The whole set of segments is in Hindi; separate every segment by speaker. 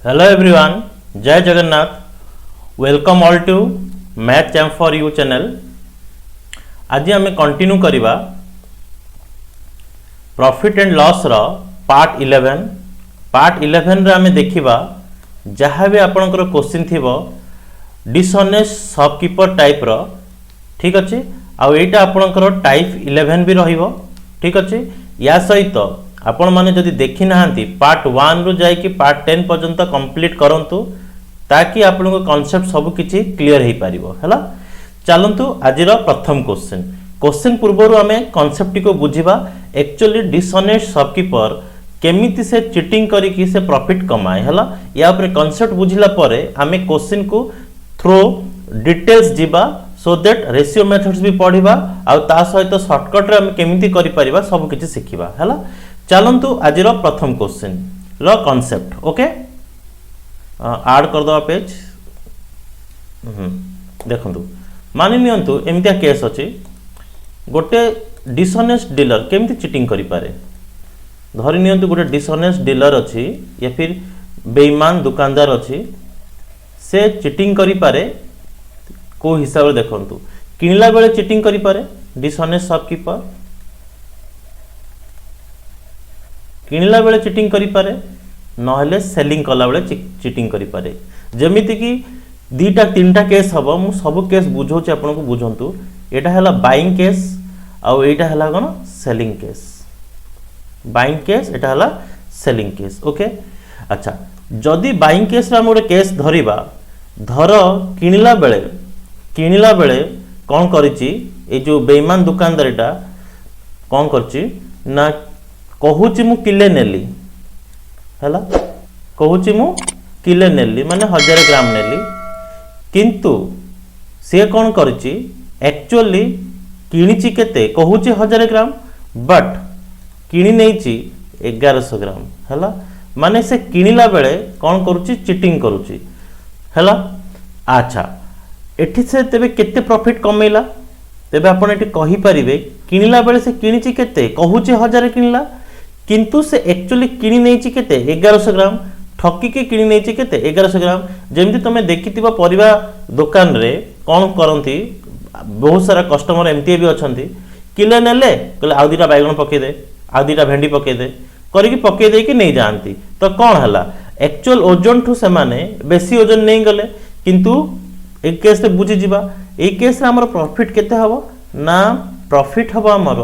Speaker 1: हेलो एवरीवन, जय Jagannath. Welcome all to math champ for you channel. आज आम कंटिन्यू करवा प्रॉफिट एंड लॉस रो पार्ट 11। पार्ट 11 रे आम देखिबा जहाँ भी आपनकर क्वेश्चन थिबो डिसऑनेस्ट शॉपकीपर टाइप रो, ठीक अच्छे। आउ एटा आपनकर टाइप 11 भी रहिबो, ठीक अच्छे। या सहित आपण माने जदि देखि नाहंती पार्ट 1 रु जाई कि पार्ट 10 पर्यंत कंप्लीट करंतु ताकि आपनको कांसेप्ट सब किछि क्लियर हे पारिबो हला। चलंतु आजिर प्रथम क्वेश्चन पूर्वरु आमे कांसेप्ट को बुझिबा। एक्चुअली डिसऑनेस्ट शॉपकीपर केमिति से चीटिंग करी कि से प्रॉफिट कमाए हला। या ऊपर कांसेप्ट बुझिला परे आमे क्वेश्चन को थ्रो डिटेल्स जिबा सो दैट रेशियो मेथड्स भी पढ़िबा आ ता सहित शॉर्टकट रे आमे केमिति करि परिबा सब किछि सिखिबा हला। चलंतु आजिर प्रथम क्वेश्चन लो कांसेप्ट ओके ऐड कर दो पेज। देखंतु मानि नियंतु एमितिया केस अछि गोटे डिसऑनेस्ट डीलर केमिति चीटिंग करि पारे। धरि नियंतु गोटे डिसऑनेस्ट डीलर अछि या फिर बेईमान दुकानदार अछि, से चीटिंग करि पारे को हिसाब रे। देखंतु किनला बेले चीटिंग करि पारे डिसऑनेस्ट शॉपकीपर, किनला बेले चीटिंग करि पारे नहले सेलिंग कला बेले चीटिंग करि पारे। जेमिति कि दीटा तीनटा केस हबो, मु सब केस बुझौछि आपन को बुझंतु। एटा हला बाइंग केस आ एटा हला कोन सेलिंग केस। बाइंग केस एटा हला सेलिंग केस ओके। अच्छा जदि बाइंग केस रा हम गोटे केस धरिबा, धर किनला बेले कोन करिछि ए जो बेईमान दुकानदारटा कोन करछि ना कहूची मु किले नेली हैला, कहूची मु किले नेली माने 1000 ग्राम नेली, किंतु से कौन करची एक्चुअली किणीची केते कहूची 1000 ग्राम बट किणी नेची 1100 ग्राम हैला। माने से किणिला बेले कौन करूची चीटिंग करूची हैला। अच्छा एठी से तेबे केते प्रॉफिट कमेला, तेबे आपण एठी कहि परिबे किणिला बेले से किणीची केते कहूची 1000 किणिला, किंतु से एक्चुअली किणी नेछि केते 1100 ग्राम, ठकी के किणी नेछि केते 1100 ग्राम। जेमति तमे देखिथिबा परिबा दुकान रे कोन करंती बहुत सारा कस्टमर एमती भी अछंती, किले नेले कहले आ दीटा बैगण पके दे, आ दीटा भेंडी पके दे करी कि पके दे कि नहीं जानती। तो कोन हला एक्चुअल ओजन ठु से माने बेसी ओजन नहीं गले, किंतु एक केस रे बुझी जिबा। ए केस रे हमर प्रॉफिट केते हबो ना प्रॉफिट हबो हमर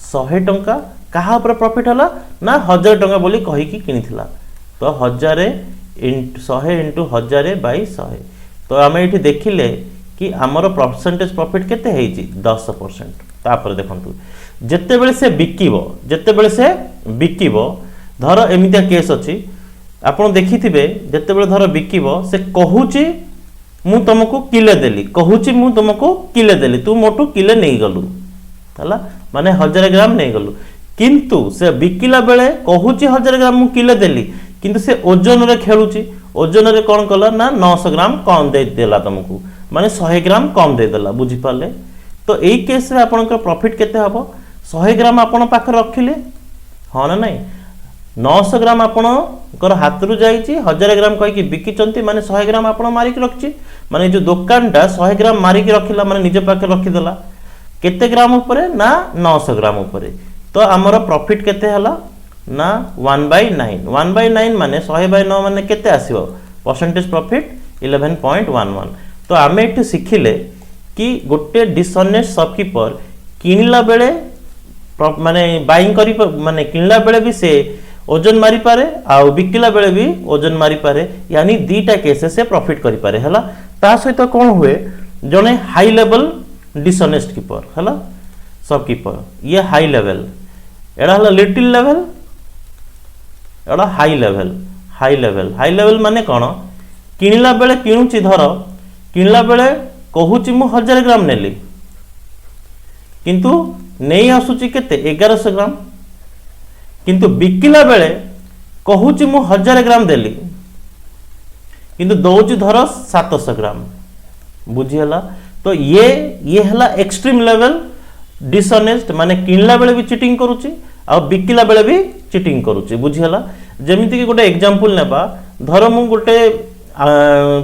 Speaker 1: 100 टंका। कहा पर प्रॉफिट हला ना 1000 टंका बोली कहि कि किनिथिला। तो 1000 * 100 * 1000 / 100। तो आमे एठी देखिले कि हमर परसेंटेज प्रॉफिट केते हेछि 10%। तापर देखंतु जत्ते बेले से बिकिबो धर एमितिया केस अछि आपण देखिथिबे। जत्ते बेले धर बिकिबो से कहूची मु तुमको किले देली, कहूची मु तुमको किले देली, तू मोटू किले नहीं गलु हला माने 1000 ग्राम नहीं गलु, किंतु से बिकिला बेले कहूची 1000 ग्राम मु किले देली, किंतु से ओजन रे खेलुची। ओजन रे कोन कला ना 900 ग्राम कम दे देला तुमको, माने 100 ग्राम कम दे देला। बुझी पाले। तो एई केस रे आपन का प्रॉफिट केते हबो 100 ग्राम आपन पाख रखिले हां ना नहीं 900 ग्राम आपन कर हाथ रु जाईची 1000 ग्राम कहि कि बिकिचंती, माने 100 ग्राम आपन मारी के रखची। माने जो दुकानटा 100 ग्राम मारी के रखिला माने निजे पाख रखि देला केते ग्राम ऊपर ना 900 ग्राम ऊपर। तो आमर प्रॉफिट केते हला ना 1/9। 1/9 माने 100/9 माने केते आसीबो परसेंटेज प्रॉफिट 11.11। तो आमे एठी सिखिले कि गोटे डिसऑनेस्ट शॉपकीपर किनला बेले माने बाइंग करी माने किनला बेले भी से ओजन मारी पारे आ बिकिला बेले भी ओजन मारी पारे, यानी दीटा केस से प्रॉफिट करी पारे हला। ता सहित कोन हुए जने हाई लेवल डिसऑनेस्ट कीपर हला शॉपकीपर, ये हाई लेवल एड़ा हला लिटिल लेवल, एड़ा हाई लेवल। हाई लेवल माने कोन किनला बेले किणुची धर किनला बेले कहूची मु 1000 ग्राम नेली, किंतु नहीं आसुची केते 1100 ग्राम, किंतु बिकिला बेले कहूची मु 1000 ग्राम देली, किंतु दौची धर 700 ग्राम। बुझी हला। तो ये हला एक्सट्रीम लेवल डिसऑनेस्ट, माने किनला बेले भी चीटिंग करूची आ बिकिला बेले भी चीटिंग करूची। बुझी हला। जेमिति कि गोटे एग्जांपल नेबा धर मु गोटे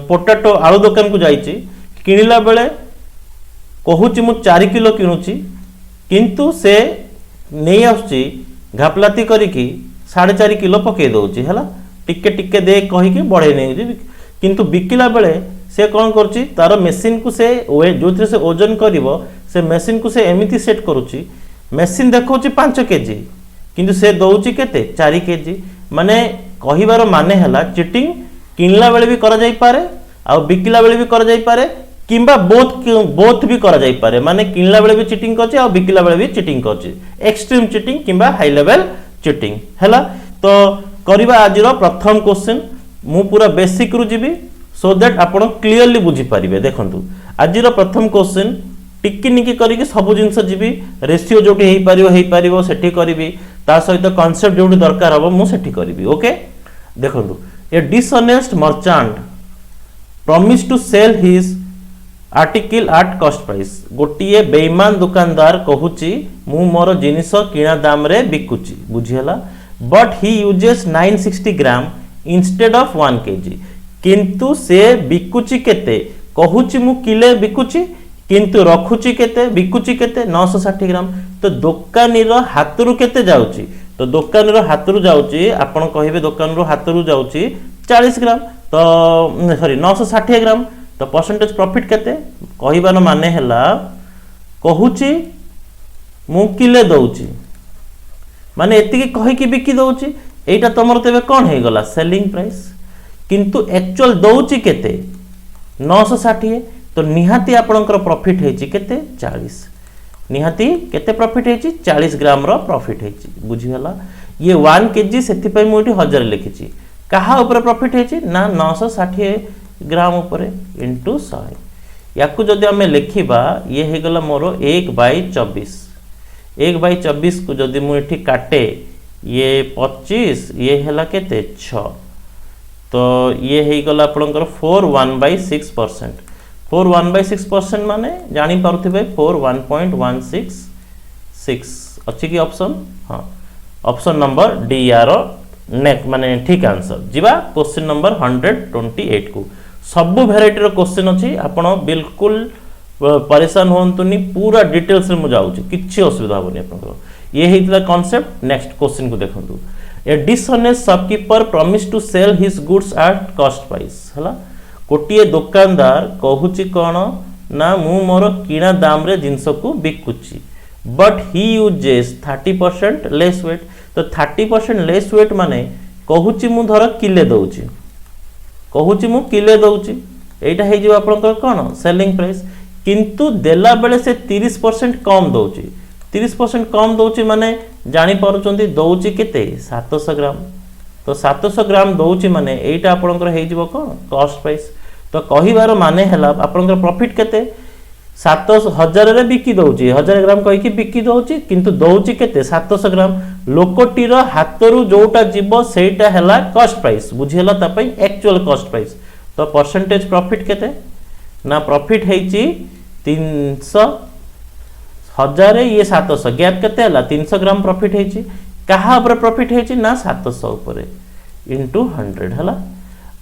Speaker 1: पोटाटो आलू दुकान को जाइए किणिला बेले कहूँ मु 4 किलो किणुची किंतु से नहीं आसुची घापलाती करिकी 4.5 किलो पकई दौची है टिके टिके दे कहीकि बढ़े नहीं किंतु बिकिला बेले से कौन करुच्ची तार मेसीन को से जो से ओजन करिवो से मेसीन को से एमिति सेट करुच्ची मेसीन देखौची 5 केजी किंतु से दौची केते 4 केजी माने कहिबार माने हला चिटिंग किनला बेले भी करा जाई पारे आ बिकिला बेले भी करा जाई पारे किंबा बोथ भी करा जाई पारे माने किनला बेले भी चिटिंग करछि आ बिकिला बेले भी चिटिंग करछि एक्सट्रीम चिटिंग किंबा हाई लेवल चिटिंग हैला। तो करिबा आजिरो प्रथम क्वेश्चन मु पूरा बेसिक रु जीबी सो दैट आपण क्लियरली बुझी पारिबे। देखंतु आजिरो प्रथम क्वेश्चन टिकी निकी करिके सब जिंस जीबी रेशियो जोटी हेई पारिबो सेठी करिवि ता सहित कांसेप्ट जोटी दरकार हबो मु सेठी करिवि। ओके देखंतु a dishonest merchant promise to sell his article at cost price गोटिए बेईमान दुकानदार कहूची मु मोर जिनिस किणा दाम रे बिकुची बुझिहला but he uses 960 gram instead of 1 KG किंतु से बिकुची केते कहूची मु किले बिकुची किंतु रखुची केते बिकुची केते 960 ग्राम। तो दुकानी रो हातरू केते जाउची तो दुकानी रो हातरू जाउची आपण कहिबे दुकान रो हातरू जाउची 40 ग्राम तो सॉरी 960 ग्राम तो परसेंटेज प्रॉफिट केते कहिबार माने हला कहूची मु किले दउची माने एतिकी कहि कि बिकी दउची एटा तमर तेबे कोन हे गला सेलिंग प्राइस किंतु एक्चुअल दउची केते 960 तो निहाती आपणकर प्रॉफिट हेची केते 40 निहाती केते प्रॉफिट हेची 40 ग्राम रो प्रॉफिट हेची बुझिहला। ये 1 केजी सेति पय मु एठी 1000 लिखिची कहा ऊपर प्रॉफिट हेची ना 960 ग्राम ऊपर इंटू 100 याकू जदि आमे लिखिबा ये हे गला मोर 1/24 1/24 को जदि मु एठी काटे ये 25 ये हला केते 6 तो ये हे गला आपनकर 4 1/6% 4 1/6% माने जानी पारुथिबे 4 1.166 अछि कि ऑप्शन हां ऑप्शन नंबर डी यार नेक माने ठीक आंसर जीवा क्वेश्चन नंबर 128 को सब वेराइटी रो क्वेश्चन अछि आपण बिल्कुल परेशान होंतुनी पूरा डिटेल्स रे मु जाउची किछि असुविधा होनी आपन ये हेतला कांसेप्ट। नेक्स्ट क्वेश्चन को देखंतु a dishonest shopkeeper promise to sell his goods at cost price हला कोटिए दुकानदार कहूची कोन ना मु मोर किणा दाम रे जिंस को बिकुची but he uses 30% less weight तो 30% लेस वेट माने कहूची मु धर किले दउची कहूची मु किले दउची एटा हे जे आपनकर कोन सेलिंग प्राइस किंतु देला बेले से 30% कम दउची 30% कम दउची माने जानि पारुचंती दउची केते 700 ग्राम तो 700 ग्राम दउची माने एटा आपनकर हे जिवो कोन कॉस्ट प्राइस तो कहिबार माने हला आपनकर प्रॉफिट केते 7000 रे बिकी दउची 1000 ग्राम कहि कि बिकी दउची किंतु दउची केते 700 ग्राम लोकोटीर हातरू जोटा जीवो सेटा हला कॉस्ट प्राइस बुझिहला त पई एक्चुअल कॉस्ट प्राइस तो परसेंटेज प्रॉफिट केते ना प्रॉफिट हेची 300 1000 ये 700 गैप केते हला 300 ग्राम प्रॉफिट हेची कहा ऊपर प्रॉफिट हेची ना 700 ऊपर इनटू 100 हला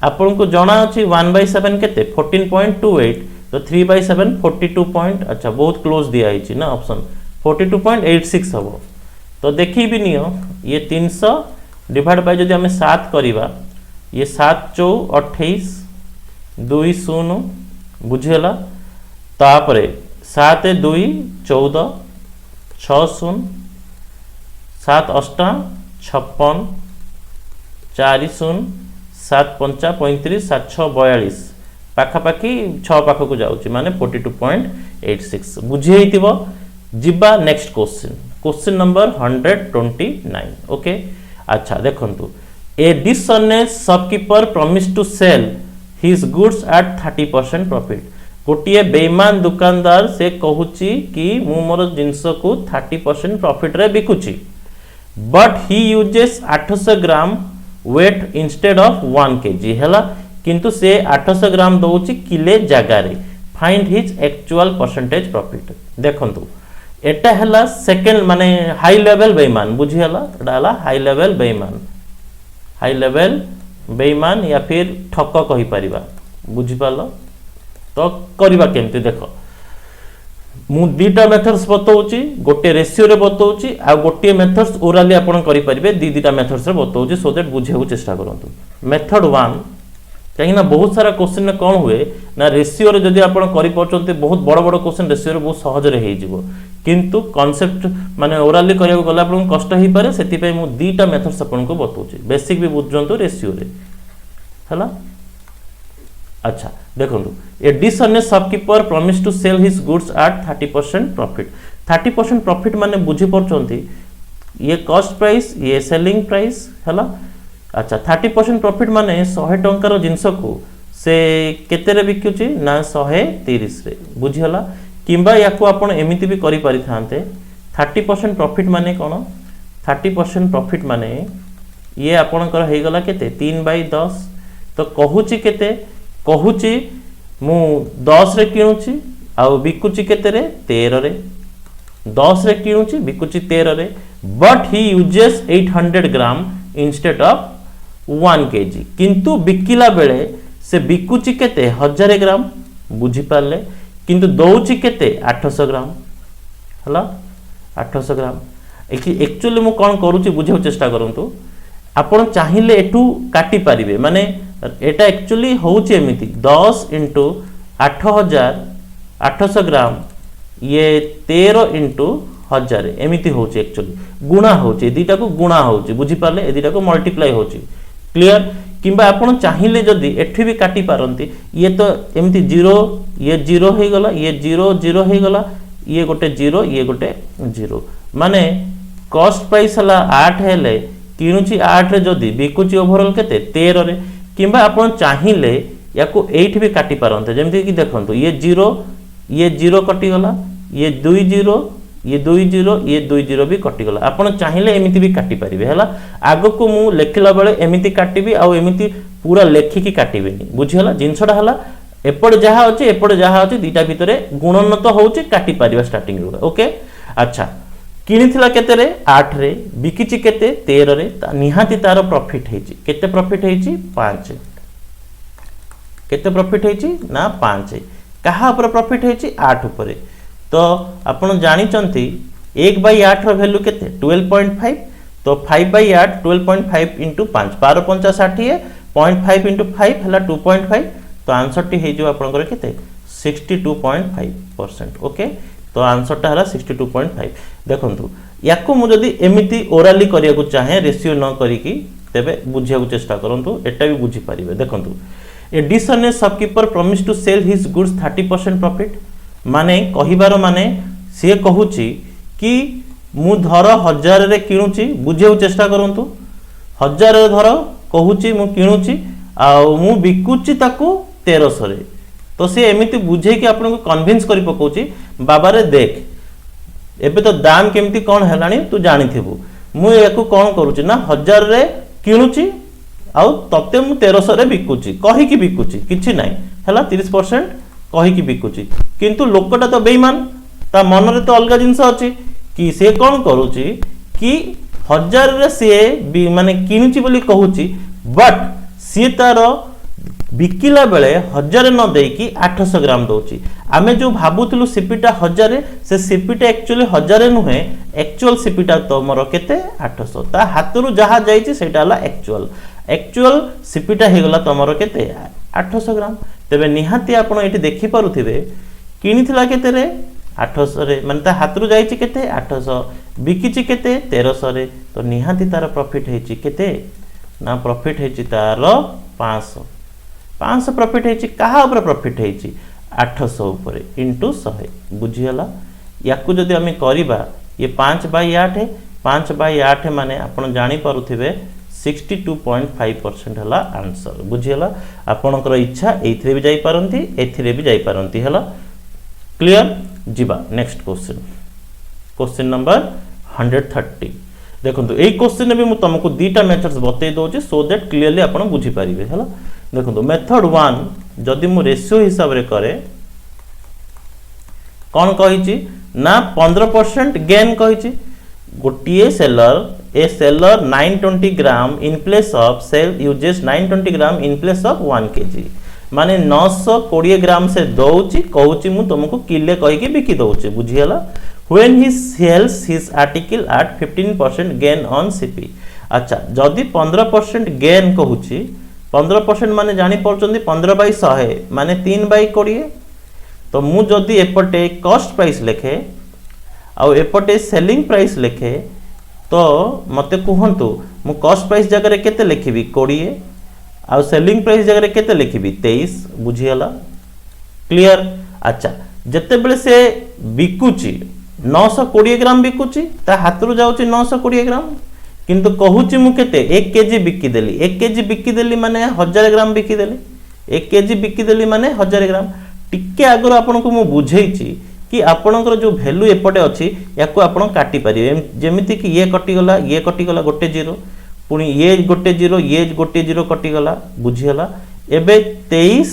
Speaker 1: आपन को जणा अछि 1/7 केते 14.28 तो 3/7 42 पॉइंट अच्छा बहुत क्लोज दिया हिची ना ऑप्शन 42.86 हबो तो देखि भी नियो ये 300 डिवाइड बाय जदि हमें 7 करिवा ये 7 4 28 2 0 बुझेला तापरे 7 2 14 6 0 7 8 56 4 0 7 5 35 7 6 42 पाखापाखी 6 पाख को जाउची माने 42.86 बुझी हेतिबो जिबा नेक्स्ट क्वेश्चन नंबर 129 ओके अच्छा देखंतु a dishonest shopkeeper promise to sell his goods at 30% profit गोटिए बेईमान दुकानदार से कहूची कि मु मोर जिंस को 30% प्रॉफिट रे बिकुची but he uses 800 gram weight instead of 1 KG हला किंतु से 800 ग्राम दउची किले जगह रे find his actual percentage profit देखंतु एटा हला सेकंड माने हाई लेवल बेईमान बुझी हला एटा हला हाई लेवल बेईमान या फिर ठक कहि परिबा बुझिपाल तो करबा केमती देख मु दीटा मेथड्स बताऊँगी गोटे रेशियो रे बताऊँगी आ गोटे मेथड्स ओराली आपण करि परिबे दीटा मेथड्स रे बताऊँगी सो दैट बुझेबो चेष्टा करंतु मेथड 1 कहीं ना बहुत सारा क्वेश्चन में कौन हुए ना रेशियो रे जदी आपण करि पछंते बहुत बड़ बड़ क्वेश्चन रेशियो रे बहुत सहज रे हे जिवो किंतु कांसेप्ट माने ओराली करिया गला आपण कष्ट हे पारे सेति पय मु दीटा मेथड्स आपण को बताऊँगी बेसिक भी बुझजंतु रेशियो रे हला अच्छा देखो a dishonest shopkeeper promise to sell his goods at 30% profit 30% profit माने बुझी परचंती ये कॉस्ट प्राइस ये सेलिंग प्राइस हला अच्छा 30% प्रॉफिट माने 100 टंकार जिंस को से केते रे बिकुची ना 130 रे बुझी हला किंबा याको आपण एमिति भी करि पारि थांते 30% प्रॉफिट माने कोन 30% प्रॉफिट माने ये आपणकर हे गला केते 3/10 तो कहूची केते कहूची मु 10 रे किणुची आ बिकुची केते रे 13 रे 10 रे किणुची बिकुची 13 रे but he uses 800 gram instead of 1 kg किंतु बिकिला बेले से बिकुची केते 1000 ग्राम बुझी पाले किंतु दउची केते 800 ग्राम हला 800 ग्राम एक्चुअली मु कोन करूची बुझे चेष्टा करंतु आपण चाहिले एटू काटी पारिबे माने एटा एक्चुअली होउची एमिति 10 * 8000 800 ग्राम ये 13 * 1000 एमिति होउची एक्चुअली गुणा होउची दीटा को गुणा होउची बुझी पाले ए दीटा को मल्टीप्लाई होउची क्लियर किंबा आपण चाहिले जदी एठी भी काटी पारंती ये तो एमिति 0 ये 0 हे गला ये 0 0 हे गला ये गोटे 0 ये गोटे 0 माने कॉस्ट प्राइस हला 8 हेले किणुची 8 रे जदी बिकुची ओवरऑल केते 13 रे किंबा आपण चाहिले याको 8 भी काटी पारंते जेमति कि देखंतु ये 0 कटि गला ये 2 0 ये 2 0 ये 2 0 भी कटि गला आपण चाहिले एमिति भी काटी परिबे हला आगो को मु लेखिला बेले एमिति काटिबी आ एमिति पूरा लेखि की काटिबेनी बुझिहला जिंसडा हला एपड जहा अछि दीटा भितरे गुणन तो होउची काटी परिबा स्टार्टिंग रो ओके अच्छा किनिथिला केते रे 8 रे बिकिची केते 13 रे निहाती तार प्रॉफिट हेची केते प्रॉफिट हेची 5 केते प्रॉफिट हेची ना 5 कहा ऊपर प्रॉफिट हेची 8 ऊपर तो आपण जानि चंती 1/8 रो वैल्यू केते 12.5 तो 5/8 12.5 * 5 12 5 60 0.5 * 5 हला 2.5 तो आंसर टी हे जो आपनकर केते 62.5% ओके तो आंसर टा हला 62.5 देखंतु याको मु जदी एमिति ओराली करिया को चाहे रेशियो न करी की तबे बुझिया को चेष्टा करंतु एटा भी बुझी परिबे देखंतु a dishonest shopkeeper promise to sell his goods 30% profit माने कहिबार माने से कहूची कि मु धर 1000 रे किणुची बुझिया को चेष्टा करंतु 1000 रे धर कहूची मु किणुची आ मु बिकुची ताको 1300 रे तो से एमिति बुझे कि आपन को कन्विंस करि पकोची बाबा रे देख एबे तो दाम केमती कोन हेलानी तू जानिथिबु मु एको कोन करूची ना 1000 रे किणुची आ तते मु 1300 रे बिकुची कहि कि बिकुची किछि नाही हला 30% कहि कि बिकुची किंतु लोकटा तो बेईमान ता मन रे तो अलगा जिंस अछि कि से कोन करूची कि 1000 रे से माने किणुची बोली कहूची बट सी तार बिकिला बेले 1000 न देकी 800 ग्राम दउची आमे जो भाबुतलु सीपीटा 1000 से सीपीटा एक्चुअली 1000 नुहे एक्चुअल सीपीटा तमरो केते 800 ता हातरु जहा जाईची सेटा हला एक्चुअल सीपीटा हे गला तमरो केते 800 ग्राम तबे निहाती आपण एठी देखि पारुथिबे किनिथिला केते रे 800 रे माने ता हातरु जाईची केते 800 बिकिची केते 1300 रे तो निहाती तार प्रॉफिट हेची केते ना प्रॉफिट हेची तार 500 प्रॉफिट हेची कहा ऊपर प्रॉफिट हेची 800 ऊपर इंटू 100 बुझियला याकु जदि हमें करिबा ये 5/8 है 5/8 माने आपण जानि पारुथिबे 62.5% हला आंसर बुझियला आपनकर इच्छा एथिरे भी जाई पारंती एथिरे भी जाई पारंती हला क्लियर जिबा नेक्स्ट क्वेश्चन नंबर 130 देखंतु एई क्वेश्चन भी मु तुमको दीटा मेथड्स बतै दोची सो दैट क्लियरली आपण बुझी पारिबे हला देखो मेथड 1 जदि मु रेशियो हिसाब रे करे कौन कहिची ना 15% गेन कहिची गोटिए seller a seller 920 gram in place of sale uses 920 gram in place of 1 KG माने 920 ग्राम से दौची कहूची मु तुमको किले कहि के बिकी दउचे बुझियला when he sells his article at 15% gain on CP अच्छा जदि 15% गेन कहूची 15% माने जानी पड़चंदी 15/100 माने 3/20 तो मु जदि एपटे कॉस्ट प्राइस लिखे आ एपटे सेलिंग प्राइस लिखे तो मते कहंतु मु कॉस्ट प्राइस जगह रे केते लिखिबी 20 आ सेलिंग प्राइस जगह रे केते लिखिबी 23 बुझियला क्लियर अच्छा जते बेले से बिकुची 920 ग्राम बिकुची ता हातरू जाउची 920 ग्राम किंतु कहूची मु केते 1 केजी बिकी देली 1 केजी बिकी देली माने 1000 ग्राम बिकी देली 1 केजी बिकी देली माने 1000 ग्राम टिके आगर आपन को मु बुझेइची कि आपनकर जो वैल्यू एपटे अछि याको आपन काटी परिबे जेमिति कि ये कटि गला गोटे जीरो पुनी ये गोटे जीरो कटि गला बुझियला एबे 23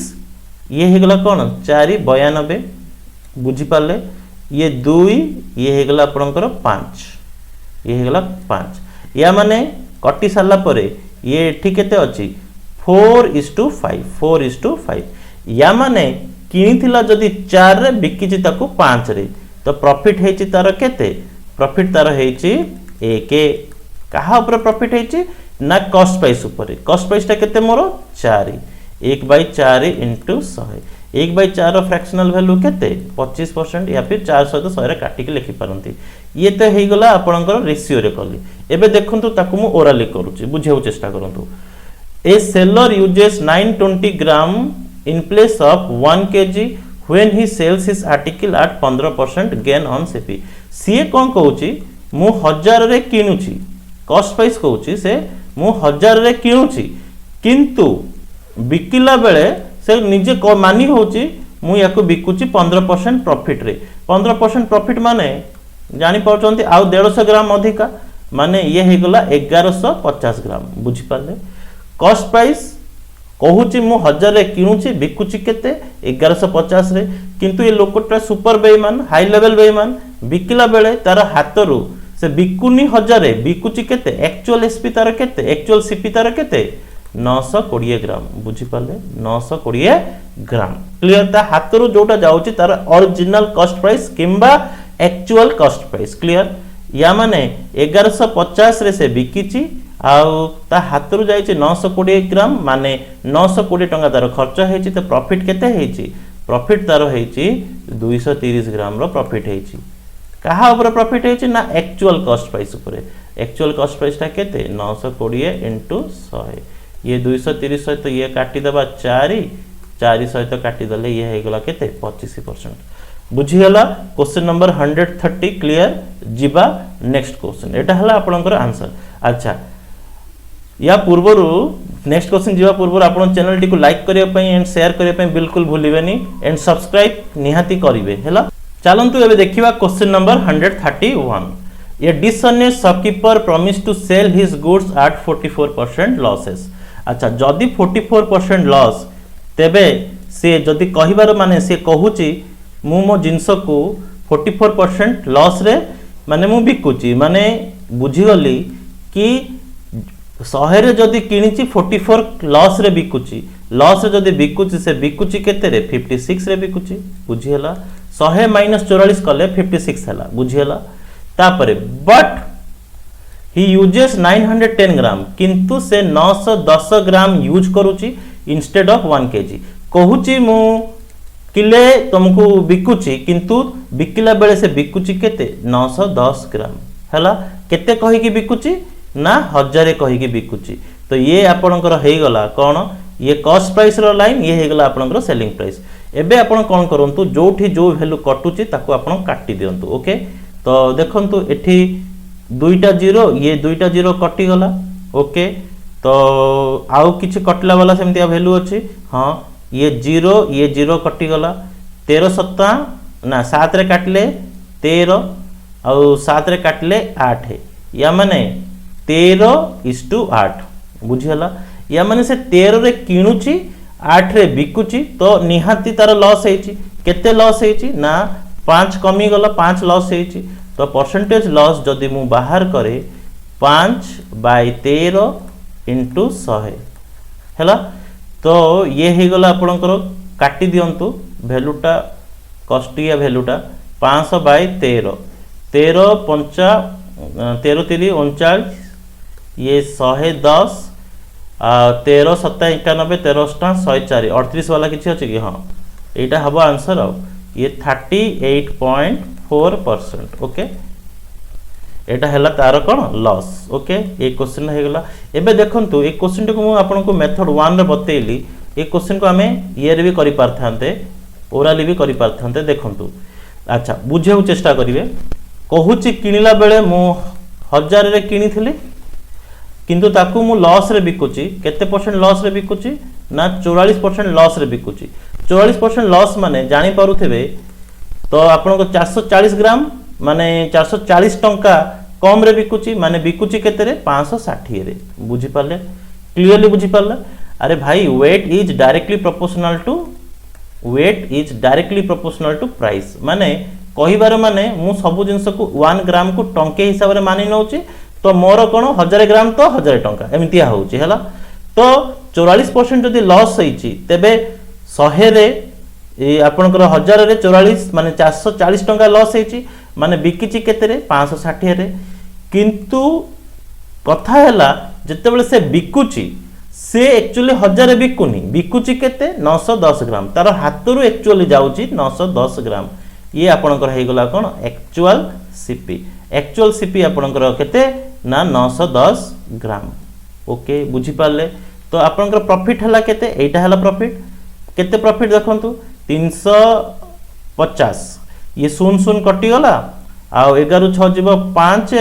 Speaker 1: ये हे गला कोन 492 बुझी पाले ये 2 ये हे गला आपनकर 5 ये हे गला 5 या माने कटि साला परे ये ठीक केते अछि 4:5 या माने किनिथिला जदि 4 रे बिकिछि ताकू 5 रे तो प्रॉफिट हेछि तार केते प्रॉफिट तार हेछि 1 कहा ऊपर प्रॉफिट हेछि ना कॉस्ट प्राइस ऊपर कॉस्ट प्राइस ता केते मोर 4 1/4 * 100 1/4 फ्रैक्शनल वैल्यू केते 25% या फिर 4 सहित 100 रे काटी के लिखि पारंती ये तो हे गला आपनकर रेशियो रे कली एबे देखंतु ताकू मु ओराली करूची बुझेउ चेष्टा करंतु a seller uses 920 gram in place of 1 kg when he sells his article at 15% gain on CP CA कौन कहूची मु 1000 रे किनुची कॉस्ट प्राइस कहूची से मु 1000 रे किनुची किंतु बिकिला बेले से निजे मानी होची मु याको बिकुची 15% प्रॉफिट रे 15% प्रॉफिट माने जानि पड़चंती आ 150 ग्राम अधिका माने ये हे गला 1150 ग्राम बुझी पाले कॉस्ट प्राइस कहूची मु 1000 रे किनुची बिकुची केते 1150 रे किंतु ये लोकटा सुपर बेईमान हाई लेवल बेईमान बिकिला बेले तार हातरू से बिकुनी 1000 रे बिकुची केते एक्चुअल एसपी तार केते एक्चुअल सीपी तार केते 920 ग्राम बुझी पाले 920 ग्राम क्लियर ता हातरू जोटा जाउची तार ओरिजिनल कॉस्ट प्राइस किंबा एक्चुअल कॉस्ट प्राइस क्लियर या माने 1150 रे से बिकिची आउ ता हातरू जाइछि 920 ग्राम माने 920 टंका तार खर्च हेछि तो प्रॉफिट केते हेछि प्रॉफिट तार हेछि 230 ग्राम रो प्रॉफिट हेछि कहा ऊपर प्रॉफिट हेछि ना एक्चुअल कॉस्ट प्राइस ऊपर एक्चुअल कॉस्ट प्राइस ता केते 920 * 100 ये 230 सहित ये काटी दबा 4 सहित काटी दले ये हे गला केते 25% बुझी गला क्वेश्चन नंबर 130 क्लियर जिबा नेक्स्ट क्वेश्चन एटा हला आपनकर आंसर अच्छा या पूर्वरु नेक्स्ट क्वेश्चन जीवा पूर्व आपण चैनल टी को लाइक करिया पई एंड शेयर करिया पई बिल्कुल भूलिबेनी एंड सब्सक्राइब निहाती करिवे हैला चलंतु एबे देखिबा question number 131 a dishonest shopkeeper promise to sell his goods at 44% losses अच्छा जदी 44% लॉस तेबे से जदी कहिबार माने से कहूची मु मो जिंस को 44% लॉस रे माने मु बिकुची माने बुझी गली कि 100 रे जदी किनिची 44 लॉस रे बिकुची लॉस रे जदी बिकुची से बिकुची केते रे 56 रे बिकुची बुझी हला 100 - 44 कले 56 हला बुझी हला तापरे बट ही यूजेस 910 ग्राम किंतु से 910 ग्राम यूज करूची इंस्टेड ऑफ 1 केजी कहूची मु किले तुमको बिकुची किंतु बिकिला बेले से बिकुची केते 910 ग्राम हला केते कहि कि बिकुची ना 1000 कहि कि बिकुची तो ये आपनकर हे गला कोन ये कॉस्ट प्राइस रो लाइन ये हे गला आपनकर सेलिंग प्राइस एबे आपण कोन करंतु जोठी जो वैल्यू कटुची ताको आपण काटी दियंतु ओके तो देखंतु एठी दुईटा जीरो ये दुईटा जीरो कटि गला ओके तो आउ किछि कटला वाला सेमतिया वैल्यू अछि हां ये जीरो कटि गला 13 सत्ता ना 7 रे काटले 13 आउ 7 रे काटले 8 या माने 13:8 बुझिहला या माने से 13 रे किणुची 8 रे बिकुची तो निहाती तार लॉस हेची केते लॉस हेची ना 5 कमी गला 5 लॉस हेची तो परसेंटेज लॉस जदी मु बाहर करे 5/13 इंटू 100 है। तो ये हो गला आपणकर काटी दिंतु भैल्यूटा कष्टिया भैल्यूटा 500/13 13 पंचा 13 3 39 ये 110 13 7 91 13 104 38 वाला किसी अच्छे कि हाँ यहाँ हम आंसर ये 38.4%। ओके एटा है तार कौन लॉस। ओके ये क्वेश्चन हो गला। एबे देखंतु ए क्वेश्चन को आपको मेथड 1 रे बतेली। ए क्वेश्चन को आमे ये भी करि पारथांते ओराली भी करि पारथांते। देखंतु अच्छा बुझे चेष्टा करिवे कहूची किनिला बेले मु 1000 रे किनिथिली किंतु ताकू मु लॉस रे बिकुची केते परसेंट लॉस रे बिकुची ना 44% लॉस रे बिकुची। 44% लॉस माने जानि पारुथिबे तो आपन को 440 ग्राम माने 440 टंका कम रे बिकुची माने बिकुची केते रे 560 रे। बुझी पाले क्लियरली बुझी पाले। अरे भाई weight is directly proportional to price माने कहिबार माने मु सब जिंस को 1 ग्राम को टंके हिसाब रे मानि नउची तो मोर कोन 1000 ग्राम तो 1000 टंका एमितिया होउची हैला। तो 44% जदि लॉस होईची तेबे 100 रे ए आपनकर 1000 रे 44 माने 440 टंका लॉस होईची माने बिकिची केते रे 560 रे। किंतु कथा हैला जते बेले से बिकुची से एक्चुअली 1000 बिकुनी बिकुची केते 910 ग्राम तार हातरू एक्चुअली जाउची 910 ग्राम। ये आपनकर हे गला कोन एक्चुअल सीपी आपनकर केते ना 910 ग्राम। ओके बुझी पाले। तो आपनकर प्रॉफिट हला केते एटा हला प्रॉफिट केते प्रॉफिट देखंतु 350 ये 0 कटि गला आ 11 6 जीव 5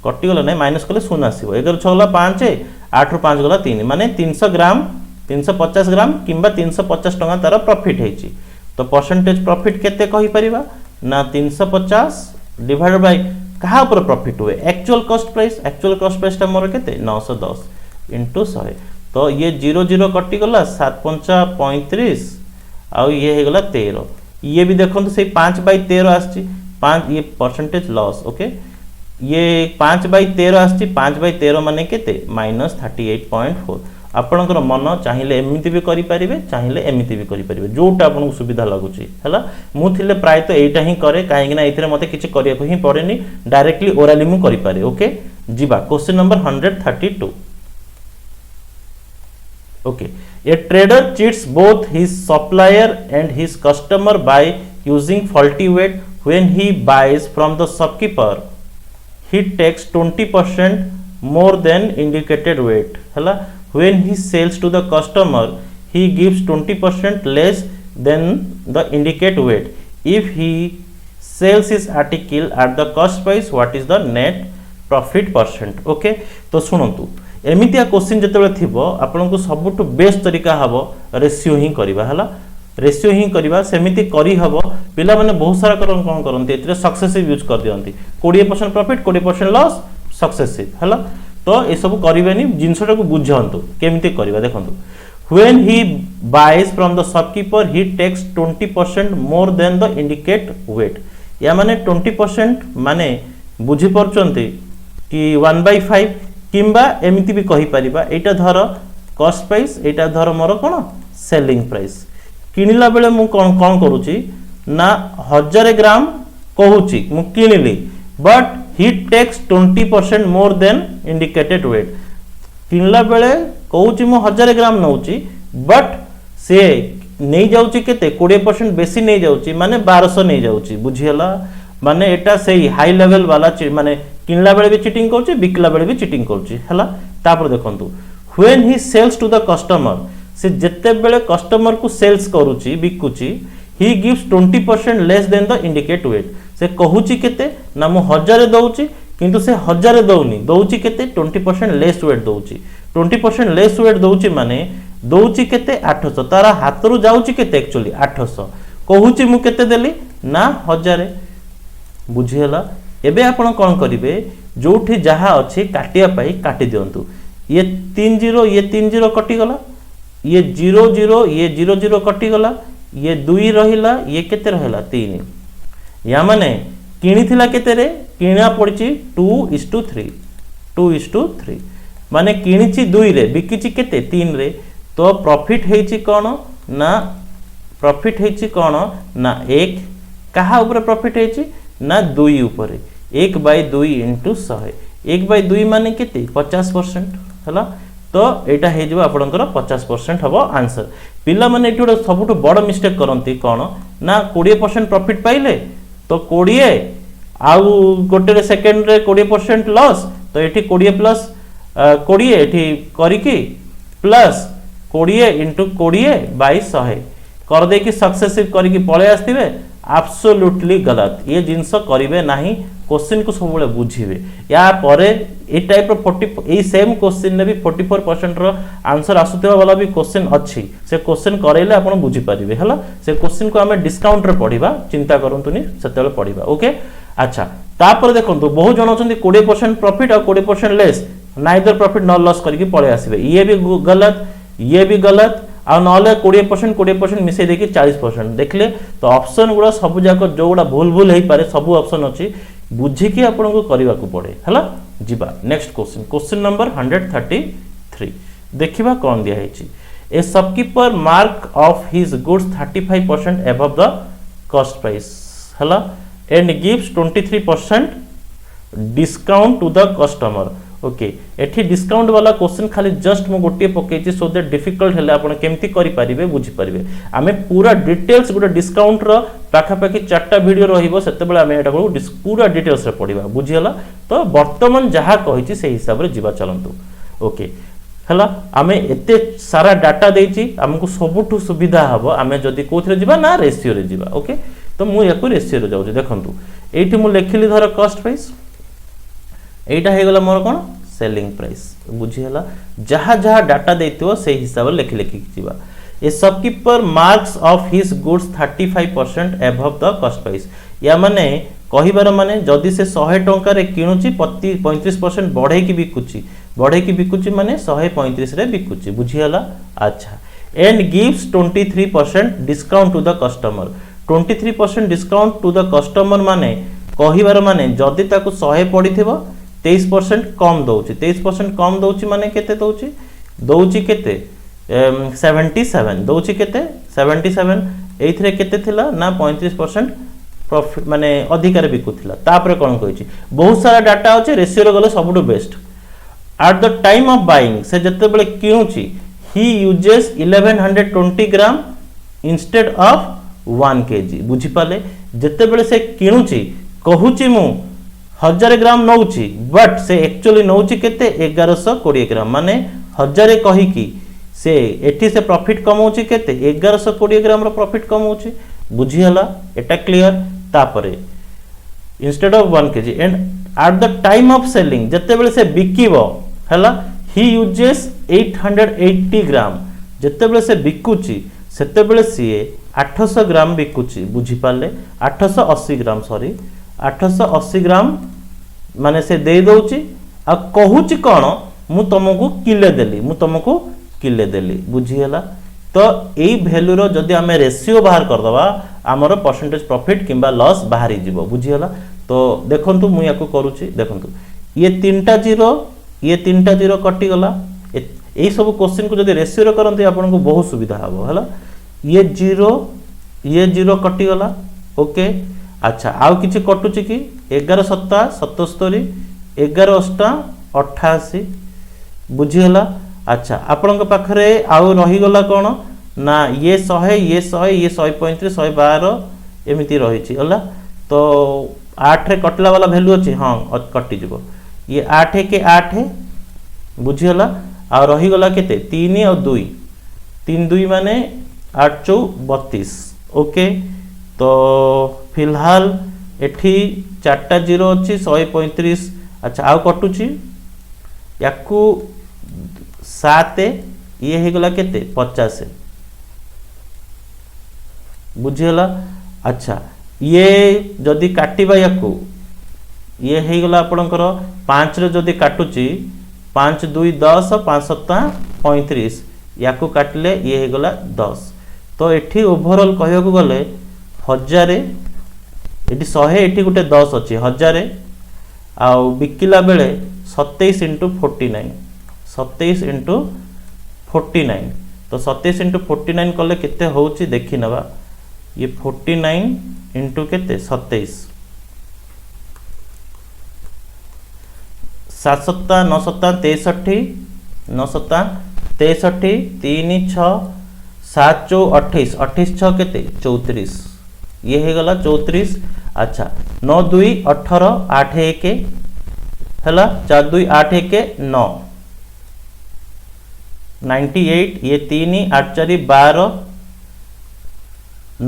Speaker 1: कटि गला नै माइनस कले 0 आसीबो 11 6 गला 5 8 रो 5 गला 3 माने 300 ग्राम 350 ग्राम किंबा 350 टंका तार प्रॉफिट हेची। तो परसेंटेज प्रॉफिट केते कहि परिबा ना 350 डिवाइडेड बाय कहा ऊपर प्रॉफिट हुए एक्चुअल कॉस्ट प्राइस टा मोर केते 910 इंटू 100। तो ये 0 कटि गला 7 5 35 आउ ये हे गला 13 ये भी देखो से 5/13 आछि 5 ये परसेंटेज लॉस। ओके ये 5/13 आछि 5/13 माने केते -38.4। आपनकर मन चाहिए एमिति भी करि परिबे चाहिए एमिति भी करि परिबे जोटा आपन सुविधा लागुची हैला। मु थिले प्राय तो एटा ही करे काहे ना एथिरे मते किछि करिया को ही पड़ेनी डायरेक्टली ओराली मु करि पारे। ओके जीवा question number 132। Okay a trader cheats both his supplier and his customer by using faulty weight when he buys from the shopkeeper he takes 20% more than indicated weight हैला। When he sells to the customer he gives 20% less than the indicated weight. If he sells his article at the cost price what is the net profit percent। Okay तो सुनंतु एमितिया क्वेश्चन जतबे थिबो आपनको सबटु बेस्ट तरीका हबो रेशियो ही करबा हला। रेशियो ही करबा सेमिति करी हबो पिला माने बहुत सारा कोन करनती एतरे सक्सेसिव यूज कर दियंती 20% प्रॉफिट 20% लॉस सक्सेसिव हला। तो ए सब करिवेनी जिंसटा को बुझंतु केमिति करबा देखंतु when he buys from the shopkeeper he takes 20% more than the indicate weight। या माने 20% माने बुझी परचंती कि 1/5 किंबा एमिति भी कहि परिबा एटा धर कॉस्ट प्राइस एटा धर मोर कोन सेलिंग प्राइस। किनिला बेले मु कोन करूची ना 1000 ग्राम कहूची मु किनिली but he takes 20% more than indicated weight। किनला बेले कहूची मु 1000 ग्राम नउची बट से नहीं जाउची केते 20% बेसी नहीं जाउची माने 1200 नहीं जाउची बुझियला। माने एटा सेही हाई लेवल वाला माने किनला बेले भी चीटिंग करची बिकला बेले भी चीटिंग करची हला। तापर देखंतु when he sells to the customer से जत्ते बेले कस्टमर को सेल्स करूची बिकुची he gives 20% less than the indicate weight। से कहूची केते ना मु 1000 दउची किंतु से 1000 दउनी दउची केते 20% लेस वेट दउची 20% लेस वेट दउची माने दउची केते 800 तारा हातरू जाउची केते एक्चुअली 800 कहूची मु केते देली ना 1000 बुझियला। एबे आपण कोन करिवे जोठी जहा अछि काटिया पाई काटी दियंतु ये 30 कटि गला ये 00 ये 00 कटि गला ये 2 रहिला ये केते रहिला 3 या माने किनी थिला केते रे किना पड़ची 2:3 2:3 माने किणिची 2 रे बिकिची केते 3 रे तो प्रॉफिट हेची कोन ना प्रॉफिट हेची कोन ना 1 कहा ऊपर प्रॉफिट हेची ना 2 ऊपर 1/2 * 100 1/2 माने केते 50% हला तो एटा हे जो आपनकर 50% हबो आंसर पिला माने एठी सबुठ बड़ मिस्टेक करंती कोन ना 20% प्रॉफिट पाइले तो 20 आउ गोटे सेकेंड रे 20% लॉस तो एठी 20 प्लस 20 एठी करिकी प्लस 20 * 20/100 कर दे कि सक्सेसिव करिकी पळे आस्तिबे एब्सोल्युटली गलत ये जिंस करिवे नाही क्वेश्चन को सब बुझीबे या परे ए टाइप रो 40 ए सेम क्वेश्चन ने भी 44% रो आंसर आसुतेबा वाला भी क्वेश्चन अछि से क्वेश्चन करैले आपण बुझी परिबे हला से क्वेश्चन को हमें डिस्काउंट रे पढिबा चिंता करंतुनी सेतेले पढिबा ओके अच्छा तापर देखंतु बहुत जण अछंती 20% प्रॉफिट और 20% लेस नाइदर प्रॉफिट न लॉस करके पळे आसीबे ये भी गलत आ नले 20% मिसे देखि 40% देखले तो ऑप्शन गुडा सब जाक जो गुडा भूल हेई पारे सब ऑप्शन अछि बुझी कि आपन को करबा को पड़े हला जिबा नेक्स्ट क्वेश्चन नंबर 133 देखिबा कोन दिया हेची a shopkeeper mark off his goods 35% above the cost price हला and gives 23% discount to the customer okay एठी डिस्काउंट वाला क्वेश्चन खाली जस्ट मो गोटे पकेची सो दैट डिफिकल्ट हेले आपण केमती करि परिबे बुझी परिबे आमे पूरा डिटेल्स गोटे डिस्काउंट रो पाखा पाखी 4टा वीडियो रहिबो सेते बेले आमे एटा को पूरा डिटेल्स रे पढिबा बुझी हला तो वर्तमान जहा कहिची से हिसाब रे जीवा चलंतु ओके हला आमे एते सारा डाटा देची हमकु सबुठु सुविधा हबो आमे जदी कोथरे जीवा ना रेशियो रे जीवा ओके तो मु याकु रेशियो रे जाउची देखंतु एठी मु लेखिली धर कॉस्ट प्राइस एटा हे गला मोर कोन सेलिंग प्राइस बुझी हला जहा जहा डाटा देतियो से हिसाब लेखि लेखि जीवा ए shopkeeper marks of his goods 35% above the cost price या माने कहिबार माने जदी से 100 टंका रे किनुची 35% बढ़े की बिकुची माने 135 रे बिकुची बुझी हला अच्छा and gives 23% discount to the customer 23% discount to the customer माने कहिबार माने जदी ताको 100 पडिथिबो 23% कम दउची 23% कम दउची माने केते दउची केते 77 दउची केते 77 एथरे केते थिला ना 35% प्रॉफिट माने अधिकार बिकुथिला तापरे कोन कहिची बहुत सारा डाटा अछि रेशियो रे गले सबटु best at the time of buying से जते बेले किनुची he uses 1120 gram instead of 1 KG बुझी पाले जते बेले से किनुची कहूची मु 1000 ग्राम नौची बट से एक्चुअली नौची केते 1120 ग्राम माने 1000 कहि की से एठी से प्रॉफिट कमाउची केते 1120 ग्राम रो प्रॉफिट कमाउची बुझी हला एटा क्लियर तापरे instead of 1 KG and eight the time of selling जते बेले से बिकिबो हला ही यूजेस 880 ग्राम जते बेले से बिकुची सेते बेले सीए 800 ग्राम बिकुची बुझी पाले 880 ग्राम सॉरी 880 ग्राम माने से दे दउची आ कहूची कोन मु तुमको किले देली बुझी हला तो एई वैल्यू रो जदी हमें रेशियो बाहर कर दबा हमरो परसेंटेज प्रॉफिट किंबा लॉस बाहरी जीवो बुझी हला तो देखंतु मु याको करूची देखंतु ये तीनटा जीरो कटि गला एई सब क्वेश्चन को जदी रेशियो रो करंती आपन को बहुत सुविधा हबो हला ये जीरो कटि गला ओके अच्छा आउ किछि कटुची कि 11 सत्ता 77 11 अष्टा 88 बुझी हला अच्छा आपन पाखरे आउ रही गला कोन ना ये 100 ये 135 112 एमिति रहिछि हला तो 8 रे कटला वाला वैल्यू अछि हां कटि जिवो ये 8 के 8 बुझी हला आ रही गला केते 3 और 2 3 2 माने 8 4 32 ओके तो फिलहाल एठी 4टा जीरो अछि 135 अच्छा आउ कटुची याकू 7 ये हे गला केते 50 बुझियला अच्छा ये जदी काटिबा याकू ये हे गला आपनकर 5 रे जदी काटुची 5 2 10 5 7 35 याकू काटले ये हे गला 10 तो एठी ओवरऑल कहयो को गले 1000 एठी 100 एठी गुटे 10 अछि 1000 आउ बिकिला बेले 27 इंटू 49 27 इंटू 49 तो 27 इंटू 49 कले केते होउची देखि नबा ये 49 इंटू केते 27 7 सत्ता 9 सत्ता 63 9 सत्ता 63 3 6 7 चौ 28 28 6 केते 34 ये हे गला 34 अच्छा 9 2 18 8 1 हला 4 2 8 1 9 98 ये 3 8 4 12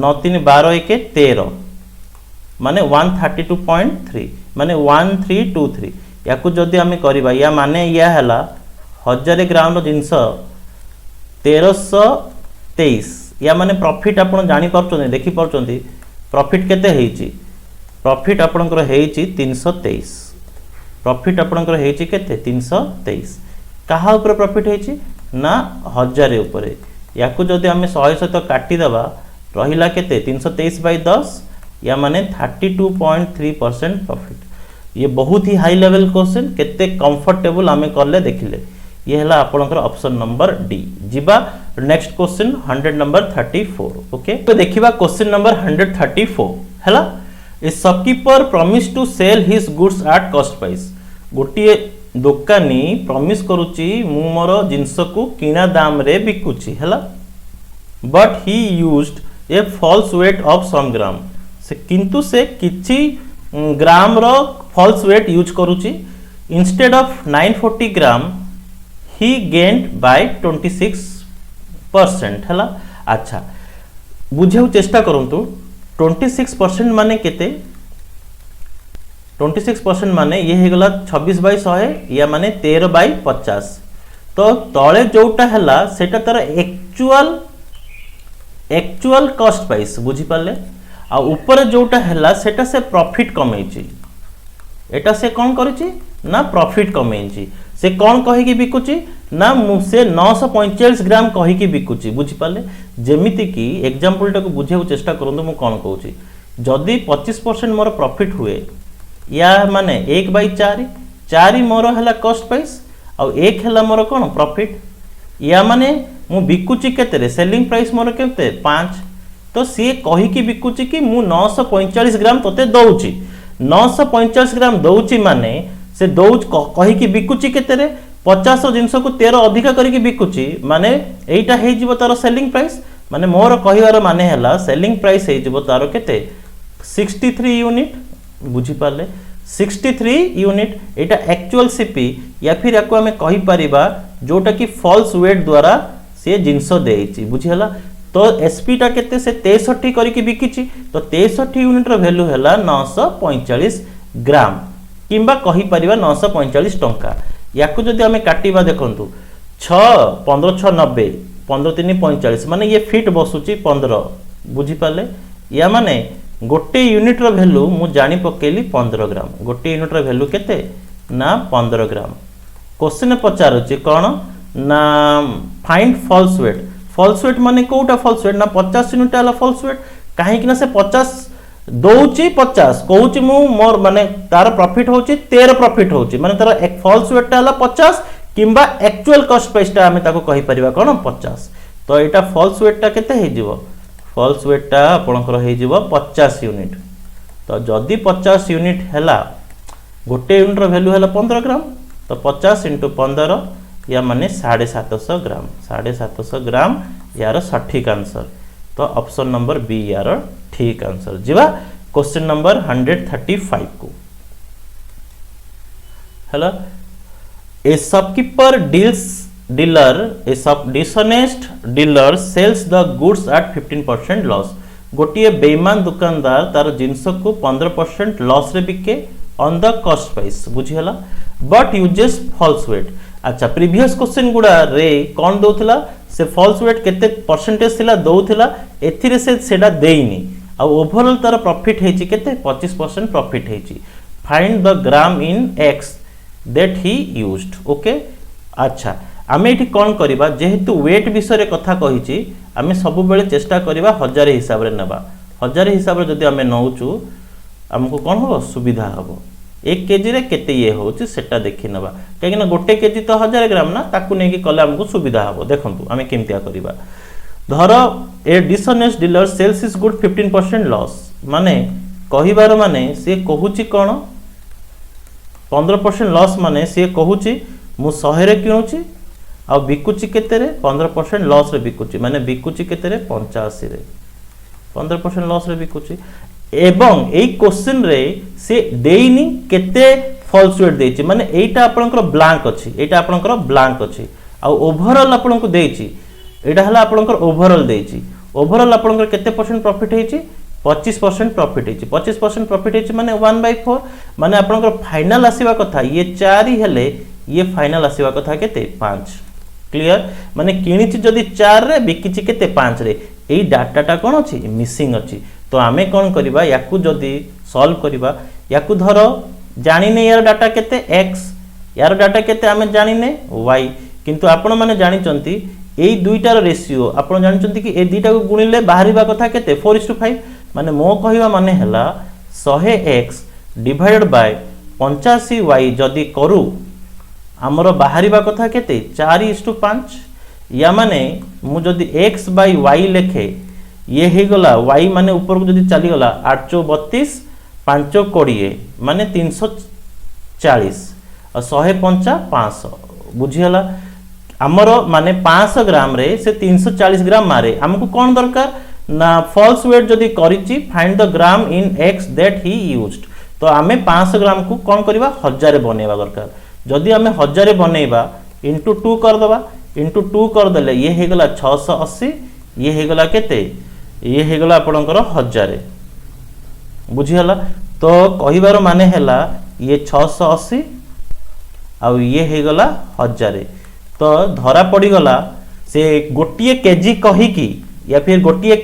Speaker 1: 9 3 12 1 13 माने 132.3 माने 1323 याकू जदि आमे करिबा या माने या हला 1000 ग्राम रो जिंस 1323 या माने प्रॉफिट आपण जानि परछोनी देखि परछोंती प्रॉफिट केते हेची प्रॉफिट आपणकर हेची 323 प्रॉफिट आपणकर हेची केते 323 कहा ऊपर प्रॉफिट हेची ना 1000 ऊपर याकू जदि आमे 100 सहित काटी दबा रहिला केते 323 बाय 10 या माने 32.3% प्रॉफिट ये बहुत ही हाई लेवल क्वेश्चन केते कंफर्टेबल आमे करले देखिले ये हला आपनकर ऑप्शन नंबर डी जिबा नेक्स्ट क्वेश्चन 100 नंबर 34 ओके तो देखिबा क्वेश्चन नंबर 134 हला a shopkeeper promise to sell his goods at cost price गोटिए दुकानी प्रॉमिस करूची मु मोर जिंस को किना दाम रे बिकुची हला but he used a false weight of some gram से किंतु से किछि ग्राम रो फॉल्स वेट यूज करूची instead of 940 gram he gained by 26% हला अच्छा बुझेउ चेष्टा करंतु 26% माने केते 26% माने ये हे गला 26 बाय 100 या माने 13 बाय 50 तो तळे जोटा हला सेटा तार एक्चुअल कॉस्ट प्राइस बुझी पाले आ ऊपर जोटा हला सेटा से प्रॉफिट कमेची एटा से कोन करिची ना प्रॉफिट कमेची से कोन कहि कि बिकुची ना से 945 ग्राम कहि कि बिकुची बुझी पाले जेमिति कि एग्जांपल टाको बुझेउ चेष्टा करंतु मु कोन कहूची जदी 25% मोर प्रॉफिट हुए या माने 1/4 4 मोर हला कॉस्ट प्राइस आ 1 हला मोर कोन प्रॉफिट या माने मु बिकुची केते रे सेलिंग प्राइस मोर केते 5 तो सी कहि कि बिकुची कि मु 945 ग्राम तोते दउची 945 ग्राम दउची माने से दउच कहि कि बिकुची केते रे 50 जिंस को 13 अधिका करी कि बिकुची माने एटा हे जिवो तार सेलिंग प्राइस माने मोर कहिवार माने हला सेलिंग प्राइस हे जिवो तार केते 63 यूनिट बुझी पाले 63 यूनिट एटा एक्चुअल सीपी या फिर याको हमें कहि परिबा जोटा कि फॉल्स वेट द्वारा से जिंस देइची बुझी हला तो एसपी टा केते से 63 करी कि बिकिची तो 63 यूनिट रो वैल्यू हला 945 ग्राम किंबा कहि परिबा 945 टंका याकू जदि हमें काटिबा देखंतु 6 15 6 90 15 3 45 माने ये फिट बसुची 15 बुझी पाले या माने गोटे यूनिट रो वैल्यू मु जानि पकेली 15 ग्राम गोटे यूनिट रो वैल्यू केते ना 15 ग्राम क्वेश्चन पचारुची कोन ना फाइंड फॉल्स वेट माने कोटा फॉल्स वेट ना 50 यूनिट आला फॉल्स वेट काहे कि ना से 50 दउची 50 कहूची मु मोर माने तार प्रॉफिट होची 13 प्रॉफिट होची माने तार एक फॉल्स वेट आला 50 किंबा एक्चुअल कॉस्ट प्राइस टा हमें ताको कहि परिबा कोन 50 तो एटा फॉल्स वेट टा केते हे जिवो फॉल्स वेट टा आपनकर हे जिवो 50 यूनिट तो जदी 50 यूनिट हैला गोटे यूनिट रो वैल्यू हैला 15 ग्राम तो 50 * 15 या माने 750 ग्राम 750 ग्राम यार सठिक आंसर तो ऑप्शन नंबर बी यार ठीक आंसर जीवा क्वेश्चन नंबर 135 को हेलो a shopkeeper a dishonest dealer sells the goods at 15% loss गोटिए बेईमान दुकानदार तार जिंस को 15% लॉस रे बिके ऑन द कॉस्ट प्राइस बुझी हला बट यूजेस फॉल्स वेट अच्छा प्रीवियस क्वेश्चन गुडा रे कोन दोथला से फॉल्स वेट केते परसेंटेज थिला दोथला एथिरे से सेडा देइनी आ ओवरऑल तार प्रॉफिट हेची केते 25% प्रॉफिट हेची find the gram in x that he used okay अच्छा आमे एठी कोन करबा जेहेतु वेट विषय रे कथा कहिची आमे सब बेले चेष्टा करबा 1000 हिसाब रे नेबा 1000 हिसाब रे जदी आमे नउचू हमको कोन हो सुविधा हबो एक केजी रे केते ये होची सेटा देखि नबा काहे ना गोटे केजी तो 1000 ग्राम ना ताकू नेकी कले हमको सुविधा हबो देखंतु आमे केमतिया करिबा धर a dishonest dealer sells is good 15% loss माने कहिबार माने से कहूची कोन 15% लॉस माने से कहूची मु 100 रे किणुची आ बिकुची केते रे 15% लॉस रे बिकुची माने बिकुची केते रे 85 रे 15% लॉस रे बिकुची एवं एई क्वेश्चन रे से देइनी केते फॉल्स वेट देइची माने एटा आपनकर ब्लैंक अछि एटा आपनकर ब्लैंक अछि आ ओवरऑल आपनको देइची एटा हला आपनकर ओवरऑल देइची ओवरऑल आपनकर केते परसेंट प्रॉफिट हेची 25% प्रॉफिट हेची 25% प्रॉफिट हेची माने 1/4 माने आपनकर फाइनल आसीबा कथा ये 4 ही हेले ये फाइनल आसीबा कथा केते 5 क्लियर माने किणीची जदी 4 रे बिकिची केते 5 रे एई डाटाटा कोन अछि मिसिंग अछि तो आमे कोन करिबा याकू जदी सॉल्व करिबा याकू धरो जानिने यार डाटा केते x यार डाटा केते आमे जानिने y किंतु आपण माने जानि चंती एई दुईटार रेशियो आपण जानि चंती कि ए दुईटा को गुणिले बाहरीबा कथा केते 4:5 माने मो कहिबा माने हला 100x डिवाइडेड बाय 85y जदी करू हमरो बाहरीबा कथा केते 4:5 या माने मु जदी x बाय y लेखे ये हे गला y माने ऊपर को जदी चली गला 8 32 5 20 माने 340 और 150 500 बुझियला हमरो माने 500 ग्राम रे से 340 ग्राम मारे हमको कोन दरकार ना फॉल्स वेट जदी करिची find the gram in x that he used तो आमे 500 ग्राम को कोन करबा 1000 बनेबा दरकार जदी आमे 1000 बनेबा इनटू 2 कर दबा इनटू 2 कर देले ये हे गला 680 ये हे गला केते ये हे गला आपनकर 1000 बुझियला तो कहिबार माने हैला ये 680 आ ये हे गला 1000 तो धरा पड़ी गला से गोटिए केजी कही की या फिर गोटिए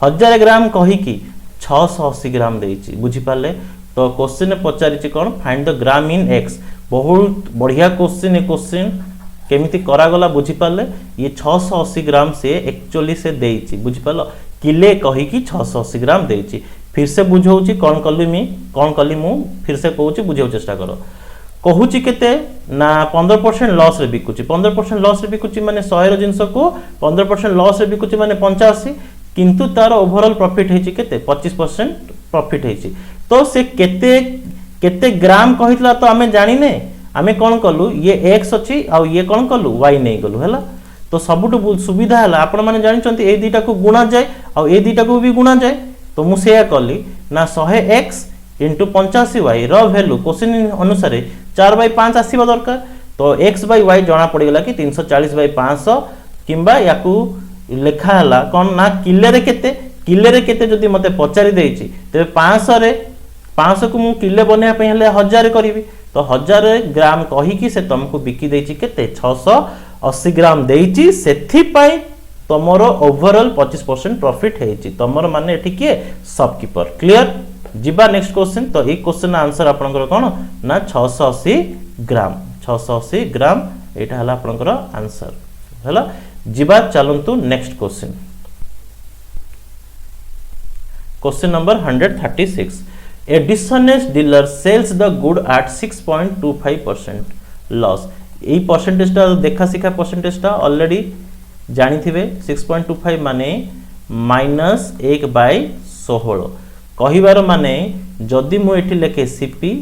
Speaker 1: 1000 ग्राम कही की 680 ग्राम देइची बुझी पाले तो क्वेश्चन ने पचारिची कोन find the gram in x बहुत बढ़िया क्वेश्चन ए क्वेश्चन केमिति करा गला बुझी पाले ये 680 ग्राम से एक्चुअली से देइची बुझी पालो किले कही की 680 ग्राम देइची फिर से बुझौची कोन कली मु फिर से कहूची बुझेउ चेष्टा करो कहूची केते ना 15% लॉस रे बिकुची 15% लॉस रे बिकुची माने 100 रो जिंस को 15% लॉस रे बिकुची माने 85 किंतु तार ओवरऑल प्रॉफिट हेची केते 25% प्रॉफिट हेची तो से केते ग्राम कहितला तो हमें जानिने आमे कोन कलु ये x अछि आ ये कोन कलु y नै गलु हैला तो सबुटु सुविधा हैला आपण माने जानि चंती ए दीटा को गुणा जाय आ ए दीटा को भी गुणा जाय तो मु सेया कली ना 100x * 85y रो वैल्यू क्वेश्चन अनुसार 4/5 आसीबा दरकार तो x by y जणा पड़ी गला कि 340/500 किंबा याकू लेखा हला कोन ना किले रे केते जदी मते पचारि देइची तबे 500 को मु किले बने पे हले 1000 करिवि तो 1000 ग्राम कही कि से तुमको बिकी देइची केते 680 ग्राम देइची सेथि पई तमरो ओवरऑल 25% प्रॉफिट हेची तमरो माने एठी के शॉपकीपर क्लियर जिबा नेक्स्ट क्वेश्चन तो ए क्वेश्चन आंसर आपनकर कोन ना 680 ग्राम एटा हला आपनकर आंसर हला जिबा चलंतु next question question number 136 A dishonest dealer sells the good at 6.25% loss এই परसेंटेज टा देखा सिखा परसेंटेज टा ऑलरेडी जानी थिबे 6.25 माने -1/16 कहिबार माने जदी मु एठी लेखे सीपी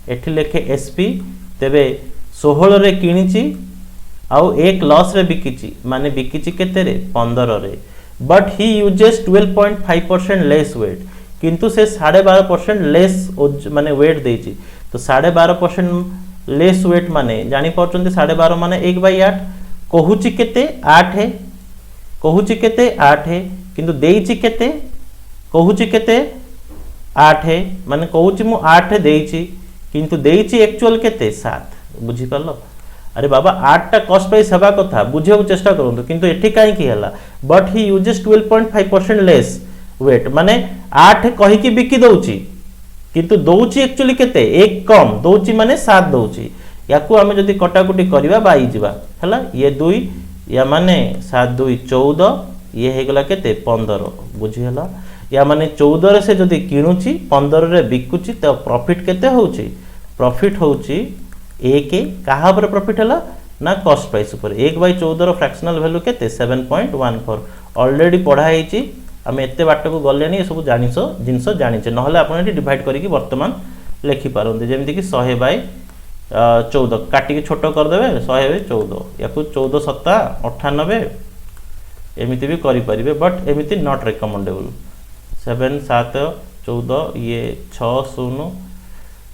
Speaker 1: एठी लेखे एसपी तेबे 16 रे किनिची आउ एक लॉस रे बिकिची माने बिकिची केते रे 15 रे but he uses 12.5% less weight किंतु से 12.5% लेस माने वेट देइची तो 12.5% लेस वेट माने जानि पछंती 12.5 माने 1/8 कहूची केते 8 है कहूची केते 8 है किंतु देइची केते कहूची केते 8 है माने कहूची मु 8 देइची किंतु देइची एक्चुअल केते 7 बुझी पालो अरे बाबा 8 टा कॉस्ट प्राइस हेबा कथा बुझियो चेष्टा करंतु किंतु एठी काई की हला but he uses 12.5% less weight माने 8 कहि की बिकी दउची किंतु दउची एक्चुअली केते एक कम दउची माने 7 दउची याकू हमें जदी कटाकुटी करबा बाई जिबा हला ये 2 या माने 7 2 14 ये हे गला केते 15 बुझी हला या माने 14 रे से जदी किनुची 15 रे बिकुची तो प्रॉफिट केते होउची प्रॉफिट होची 1 कहा ऊपर प्रॉफिट हला ना कॉस्ट प्राइस ऊपर 1/14 रो फ्रैक्शनल वैल्यू केते 7.14 ऑलरेडी पढ़ा हेची आमे एते बाट को गलेनी ए सब जानिसो जिंस जानिचे नहले आपण एटी डिवाइड करिकि वर्तमान लिखि पारंते जेमिति कि 100/14 काटी के छोटो कर देबे 100/14 याकू 14 सत्ता 98 एमिति भी करि परिबे बट एमिति नॉट रिकमेंडेबल 7 7 14 ये 6 0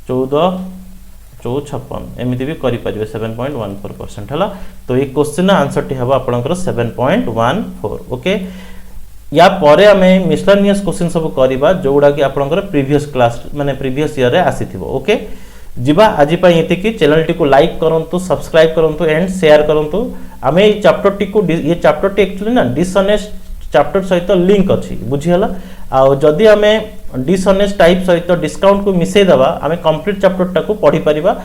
Speaker 1: 14 56 एमिति भी करि परिबे 7.14% हला तो ये क्वेश्चन आंसर टी हबा आपनकर 7.14 ओके या परे हमें मिसलेनियस क्वेश्चन सब करबा जोडा कि आपनकर प्रीवियस क्लास माने प्रीवियस ईयर रे आसीथिबो ओके जिबा आज पई एति कि चैनल टी को लाइक करंतु सब्सक्राइब करंतु एंड शेयर करंतु हमें ये चैप्टर टी को ये चैप्टर टी एक्चुअली ना डिसऑनेस्ट चैप्टर सहित लिंक अछि बुझी हला आ जदी हमें डिसऑनेस्ट टाइप सहित डिस्काउंट को मिसै दबा हमें कंप्लीट चैप्टर टा को पढ़ी परिबा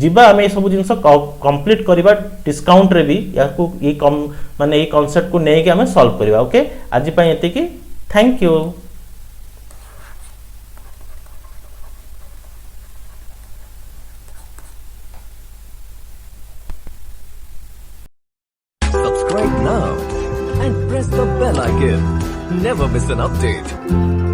Speaker 1: जिबा हमें सब जिंस कंप्लीट करबा डिस्काउंट रे भी या को ये कम माने ये कांसेप्ट को नै कि हमें सॉल्व करबा ओके आज पई एति कि thank you
Speaker 2: Subscribe now and press the bell icon. Never miss an update.